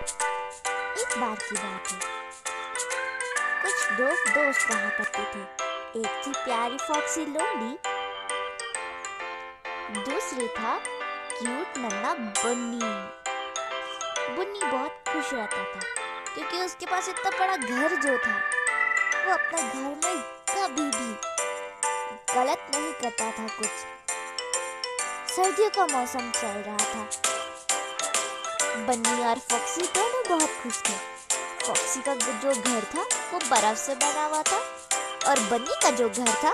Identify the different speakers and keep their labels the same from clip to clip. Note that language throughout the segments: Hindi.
Speaker 1: एक बार की बात है, कुछ दो दोस्त रहा करते थे। एक थी प्यारी फॉक्सी लोमड़ी, दूसरी था क्यूट नन्हा बन्नी। बन्नी बहुत खुश रहता था क्योंकि उसके पास इतना बड़ा घर जो था, वो अपने घर में कभी भी गलत नहीं करता था। कुछ सर्दियों का मौसम चल रहा था। बन्नी और फॉक्सी दोनों बहुत खुश थे। फॉक्सी का जो घर था वो बर्फ से बना हुआ था और बन्नी का जो घर था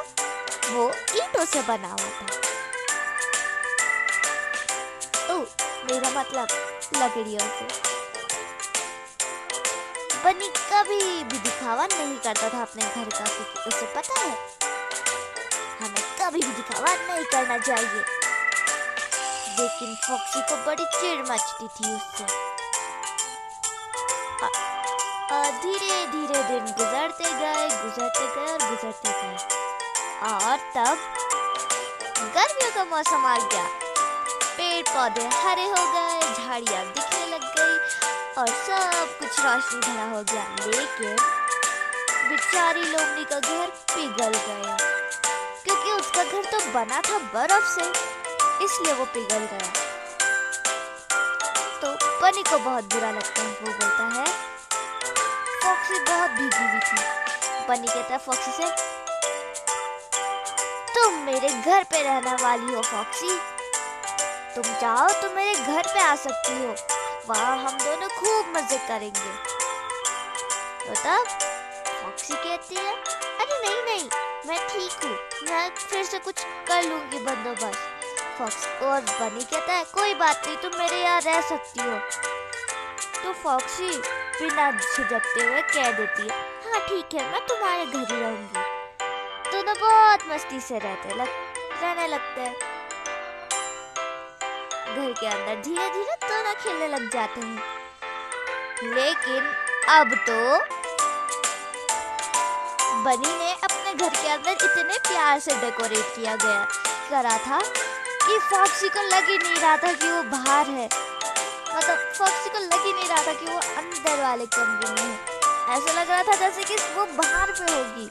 Speaker 1: वो ईंटों से बना हुआ था। मेरा मतलब लकड़ियों से। बन्नी कभी भी दिखावा नहीं करता था अपने घर का, क्योंकि उसे पता है हमें कभी भी दिखावा नहीं करना चाहिए। लेकिन फॉक्सी को बड़ी चिढ़ मचती थी उससे। धीरे धीरे दिन गुजरते गए और तब गर्मियों का मौसम आ गया। पेड़ पौधे हरे हो गए, झाड़ियां दिखने लग गई और सब कुछ रोशनी भरा हो गया। लेकिन बेचारी लोमड़ी का घर पिघल गया, क्योंकि उसका घर तो बना था बर्फ से, इसलिए वो पिघल गया। तो बन्नी को बहुत बुरा लगता है। वो बोलता है, फॉक्सी बहुत भीगी हुई थी। बन्नी कहता है फॉक्सी से, तुम मेरे घर पे रहने वाली हो फॉक्सी, तुम चाहो तो मेरे घर पे आ सकती हो, वहाँ हम दोनों खूब मजे करेंगे। तो तब फॉक्सी कहती है, अरे नहीं नहीं, मैं ठीक हूँ, मैं फिर से कुछ कर लूंगी बंदोबस्त। फॉक्स और बन्नी कहता है, कोई बात नहीं, तुम मेरे यहाँ रह सकती हो। तो फॉक्सी बिना झिझकते हुए कह देती है, हाँ ठीक है, मैं तुम्हारे घर ही रहूंगी। दोनों बहुत मस्ती से रहने लगते हैं। घर के अंदर धीरे धीरे दोनों खेलने लग जाते हैं। लेकिन अब तो बन्नी ने अपने घर के अंदर इतने प्यार से डेकोरेट करा था कि फॉक्सी को लग ही नहीं रहा था कि वो बाहर है। मतलब फॉक्सी को लग ही नहीं रहा था कि वो अंदर वाले कमरे में है। ऐसा लग रहा था जैसे कि वो बाहर पे होगी।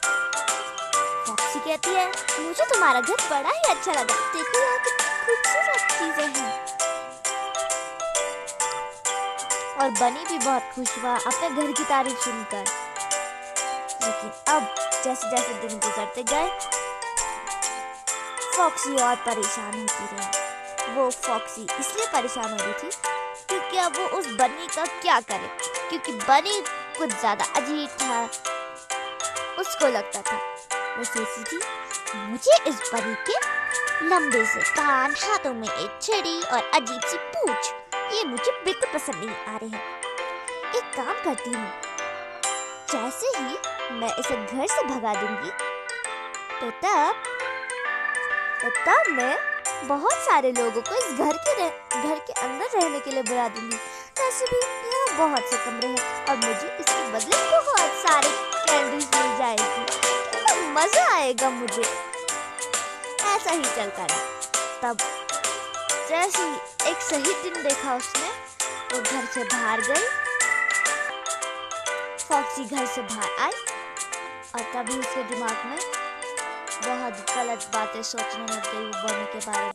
Speaker 1: फॉक्सी कहती है, मुझे तुम्हारा घर बड़ा ही अच्छा लगा, देखो यहाँ कितनी खूबसूरत चीजें हैं। और बन्नी भी बहुत खुश हुआ अपने घर की तारीफ सुनकर। लेकिन अब जैसे जैसे दिन गुजरते गए, फॉक्सी और परेशान होती रही। वो फॉक्सी इसलिए परेशान हो रही थी क्योंकि अब वो उस बन्नी का क्या करे, क्योंकि बन्नी कुछ ज्यादा अजीब था। उसको लगता था, वो सोचती थी, मुझे इस बन्नी के लंबे से कान, हाथों में एक छड़ी और अजीब सी पूंछ, ये मुझे बिल्कुल पसंद नहीं आ रहे हैं। एक काम करती हूँ, जैसे ही मैं इसे घर से भगा दूंगी तो तब मैं बहुत सारे लोगों को इस घर के अंदर रहने के लिए बुला दूंगी। वैसे भी यहाँ बहुत से कमरे हैं और मुझे इसके बदले बहुत सारे कैंडीज मिल जाएगी, तो मजा आएगा मुझे। ऐसा ही चलता रहा। तब जैसे ही एक सही दिन देखा उसने, वो घर से बाहर गई। फॉक्सी घर से बाहर आई और तभी उसके दिमाग में बहुत गलत बातें सोचने लग गई वो बन्नी के बारे में।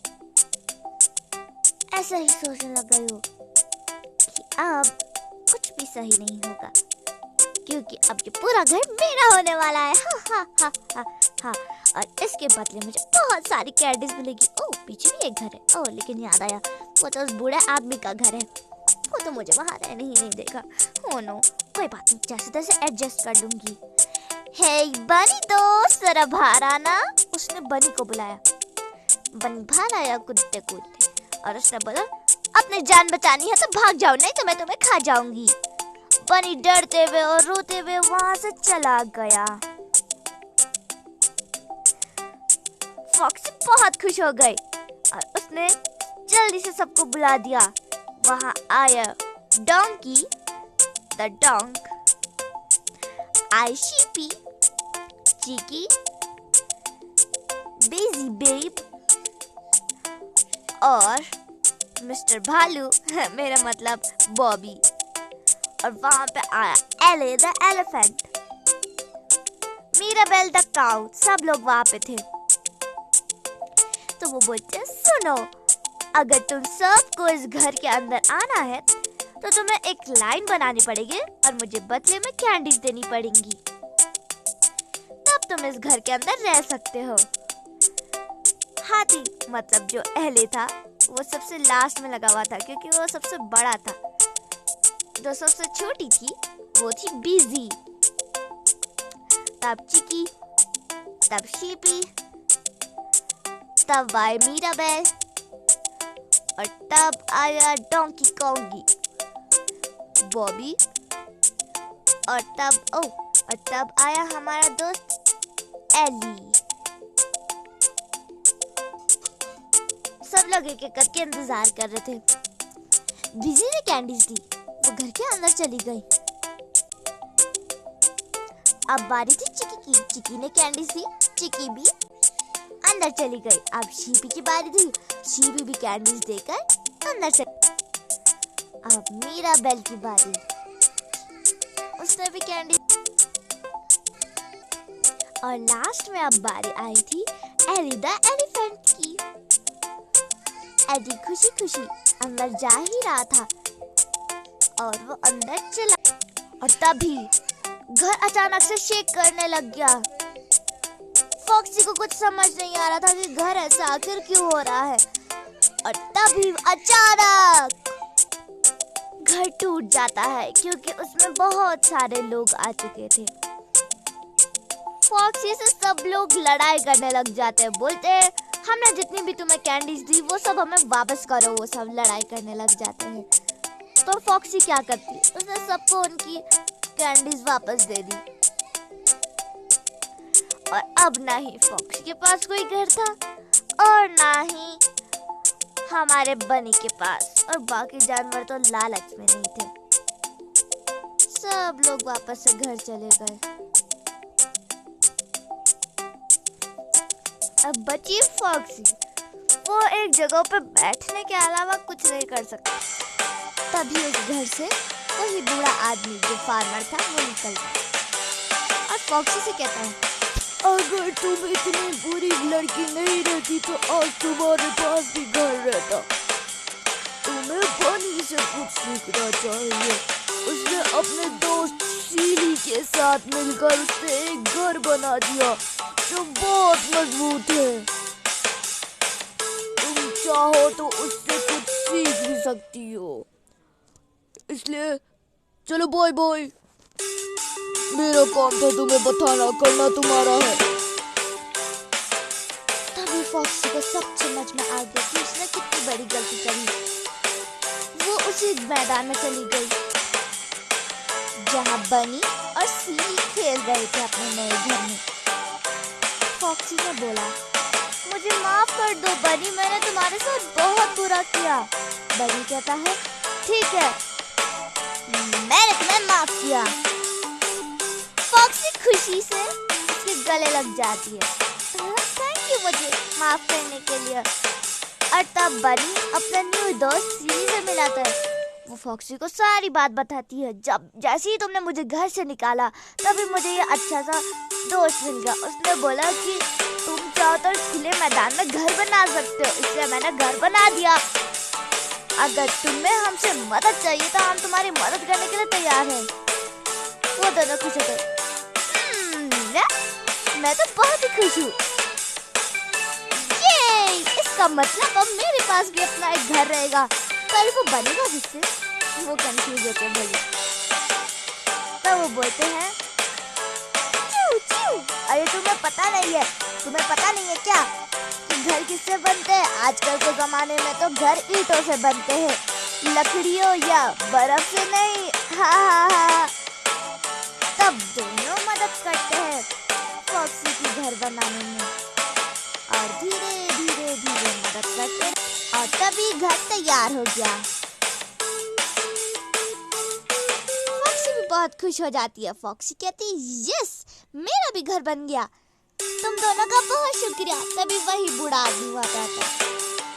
Speaker 1: ऐसा ही सोचने लग गई वो कि अब कुछ भी सही नहीं होगा, क्योंकि अब ये पूरा घर मेरा होने वाला है। हा हा हा हा हा। और इसके बदले मुझे बहुत सारी कैंडीज मिलेगी। ओह, पीछे भी एक घर है। ओह, लेकिन याद आया, वो तो उस बूढ़े आदमी का घर है, वो तो मुझे वहाँ रहने ही नहीं देगा। ओह नो, कोई बात नहीं, जैसे तैसे एडजस्ट कर लूंगी। हे बन्नी दोस्त, जरा बाहर आना। उसने बन्नी को बुलाया। बन्नी बाहर आया कूदते कूदते और उसने बोला, अपनी जान बचानी है तो भाग जाओ, नहीं तो मैं तुम्हें खा जाऊंगी। बन्नी डरते हुए और रोते हुए वहां से चला गया। फॉक्सी बहुत खुश हो गई और उसने जल्दी से सबको बुला दिया। वहां आया डोंकी द डोंक, आई शीपी, चिकी, बेजी बेब और मिस्टर भालू, मेरा मतलब बॉबी। और वहां पे आया एले the elephant, Mirabel the cow, सब लोग वहां पे थे। तो वो बोलते सुनो, अगर तुम सबको इस घर के अंदर आना है तो तुम्हें एक लाइन बनानी पड़ेगी और मुझे बदले में कैंडीज देनी पड़ेंगी, तब तुम इस घर के अंदर रह सकते हो। हाथी मतलब जो एले था वो सबसे लास्ट में लगा हुआ था क्योंकि वो सबसे बड़ा था। जो सबसे छोटी थी वो थी बिजी, तब चिकी, तब शीपी, तब आई मीराबेल और तब आया डोंकी कोंगी, बॉबी और तब आया हमारा दोस्त एली। सब लोग एक एक करके इंतजार कर रहे थे। बिजी ने कैंडीज दी, वो घर के अंदर चली गई। अब बारी थी चिकी की, चिकी ने कैंडीज दी, चिकी भी अंदर चली गई। अब शीपी की बारी थी, शीपी भी कैंडीज देकर अंदर चली। अब मीराबेल की बारी, उसने भी कैंडी। और लास्ट में अब बारी आई थी एली द एलिफेंट की। एली खुशी खुशी अंदर जा ही रहा था और वो अंदर चला और तभी घर अचानक से शेक करने लग गया। फॉक्सी को कुछ समझ नहीं आ रहा था कि घर ऐसा आखिर क्यों हो रहा है। और तभी अचानक घर टूट जाता है क्योंकि उसमें बहुत सारे लोग आ चुके थे। फॉक्सी से सब लोग लड़ाई करने लग जाते हैं, बोलते हैं हमने जितनी भी तुम्हें कैंडीज दी वो सब हमें वापस करो। वो सब लड़ाई करने लग जाते हैं। तो फॉक्सी क्या करती है, उसने सबको उनकी कैंडीज वापस दे दी। और अब ना ही फॉक्सी के पास कोई घर था और ना ही हमारे बनी के पास, और बाकी जानवर तो लालच में नहीं थे। सब लोग वापस से घर चले गए। अब बची फॉक्सी, वो एक जगह पे बैठने के अलावा कुछ नहीं कर सकता। तभी उस घर से वही बूढ़ा आदमी जो फार्मर था वो निकल गया और फॉक्सी से कहता है अगर तुम इतनी बुरी लड़की नहीं रहती तो आज तुम्हारे पास भी घर रहता। तुम्हें बनी से कुछ सीखना चाहिए। उसने अपने दोस्त सीली के साथ मिलकर उसने एक घर बना दिया जो बहुत मजबूत है। तुम चाहो तो उससे कुछ सीख भी सकती हो। इसलिए चलो बाय बाय, मेरा काम था तुम्हें बताना, करना तुम्हारा है। तभी फॉक्सी को सब समझ में आ गया कि उसने कितनी बड़ी गलती करी। वो उसी मैदान में चली गई जहाँ बनी और सीली खेल रहे थे अपने नए घर में। फॉक्सी ने बोला मुझे माफ कर दो बनी, मैंने तुम्हारे साथ बहुत बुरा किया। बनी कहता है ठीक है, मैंने तुम्हें माफ किया। फॉक्सी खुशी से उसके गले लग जाती है, थैंक यू मुझे माफ करने के लिए। और तब बनी अपना न्यू दोस्त सीली से मिलाता है। वो फॉक्सी को सारी बात बताती है, जैसे ही तुमने मुझे घर से निकाला तभी मुझे ये अच्छा सा दोस्त मिल गया। उसने बोला कि तुम चाहो तो खुले मैदान में घर बना सकते हो, इसलिए मैंने घर बना दिया। अगर तुम्हें हमसे मदद चाहिए तो हम तुम्हारी मदद करने के लिए तैयार हैं। वो दोनों खुश होते, मैं तो बहुत ही खुश हूँ। ये इसका मतलब अब मेरे पास भी अपना एक घर रहेगा। पर वो बनेगा किससे? वो कंफ्यूज होते हैं बोले। तो वो बोलते हैं चू चू, अरे तुम्हें पता नहीं है क्या कि घर किससे बनते हैं? आजकल के जमाने में तो घर ईंटों से बनते हैं, लकड़ियों या बर्फ से नहीं। हा। तब दोनों मदद करते हैं फॉक्सी की घर बनाने में और धीरे धीरे मदद करते हैं और तभी घर तैयार हो गया। फॉक्सी भी बहुत खुश हो जाती है। फॉक्सी कहती है यस, मेरा भी घर बन गया, तुम दोनों का बहुत शुक्रिया। तभी वही बूढ़ा आदमी आता है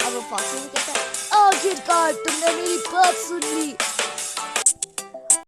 Speaker 1: और वो फॉक्सी से कहता है आखिरकार तुमने मेरी बात सुन ली।